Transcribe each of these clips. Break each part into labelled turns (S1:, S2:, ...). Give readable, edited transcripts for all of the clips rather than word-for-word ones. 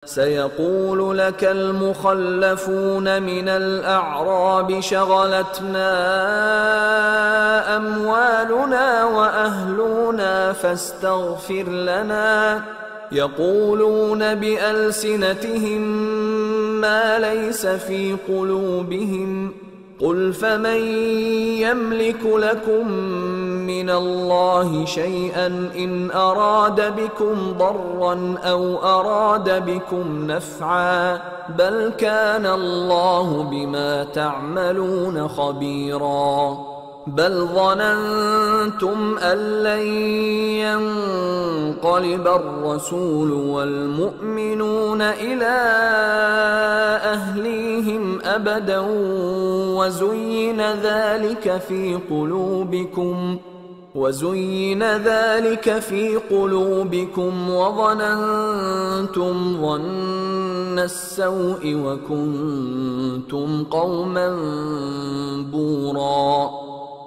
S1: سيقول لك المخلفون من الأعراب شغلتنا أموالنا وأهلنا فاستغفر لنا يقولون بألسنتهم ما ليس في قلوبهم قل فمن يملك لكم من الله شيئا إن أراد بكم ضرا أو أراد بكم نفعا بل كان الله بما تعملون خبيرا بل ظننتم أن لن ينقلب الرسول والمؤمنون إلى أهليهم أبدا وزين ذلك في قلوبكم وظننتم ظن السوء وكنتم قوما بورا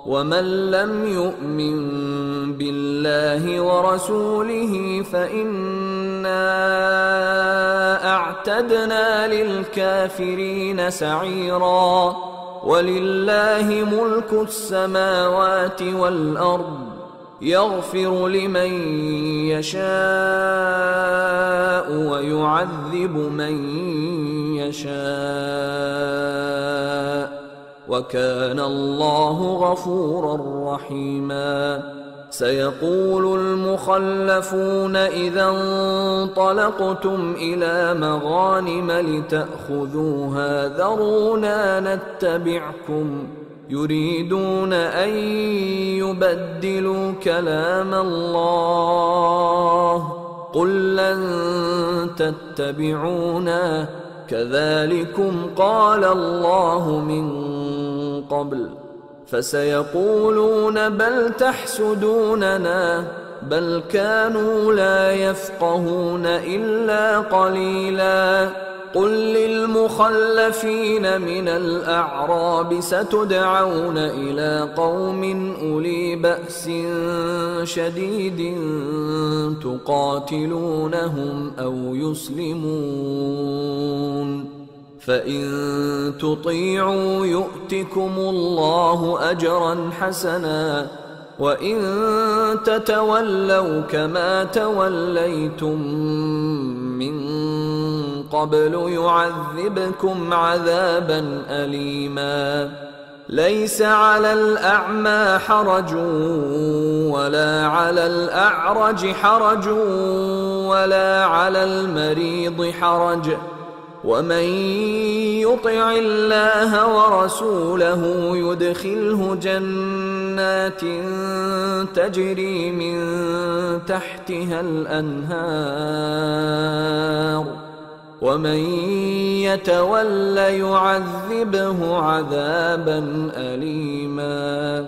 S1: ومن لم يؤمن بالله ورسوله فإنا أعتدنا للكافرين سعيرا ولله ملك السماوات والأرض يغفر لمن يشاء ويعذب من يشاء وكان الله غفورا رحيما سيقول المخلفون إذا انطلقتم إلى مغانم لتأخذوها ذرونا نتبعكم يريدون أن يبدلوا كلام الله قل لن تتبعونا كذلكم قال الله من قبل فسيقولون بل تحسدوننا بل كانوا لا يفقهون إلا قليلا قل للمخلفين من الأعراب ستدعون إلى قوم أولي بأس شديد تقاتلونهم أو يسلمون فإن تطيعوا يؤتكم الله أجرا حسنا وإن تتولوا كما توليتم من قبل يعذبكم عذابا أليما ليس على الأعمى حرج ولا على الأعرج حرج ولا على المريض حرج ومن يطع الله ورسوله يدخله جنات تجري من تحتها الأنهار ومن يتول يعذبه عذابا أليما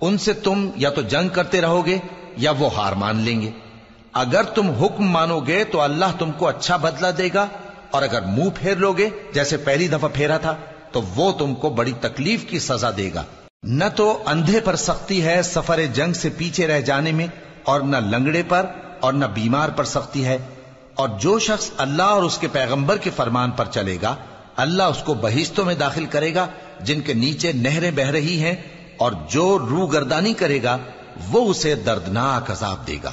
S2: ان سے تم یا تو جنگ کرتے رہو گے یا وہ ہار مان لیں گے. اگر تم حکم مانو گے تو اللہ تم کو اچھا بدلہ دے گا، اور اگر منہ پھیر لو گے جیسے پہلی دفعہ پھیرا تھا تو وہ تم کو بڑی تکلیف کی سزا دے گا. نہ تو اندھے پر سختی ہے سفر جنگ سے پیچھے رہ جانے میں، اور نہ لنگڑے پر اور نہ بیمار پر سختی ہے. اور جو شخص اللہ اور اس کے پیغمبر کے فرمان پر چلے گا اللہ اس کو بہشتوں میں داخل کرے گا جن کے نیچے نہریں بہ رہی ہیں، اور جو روگردانی کرے گا وہ اسے دردناک عذاب دے گا.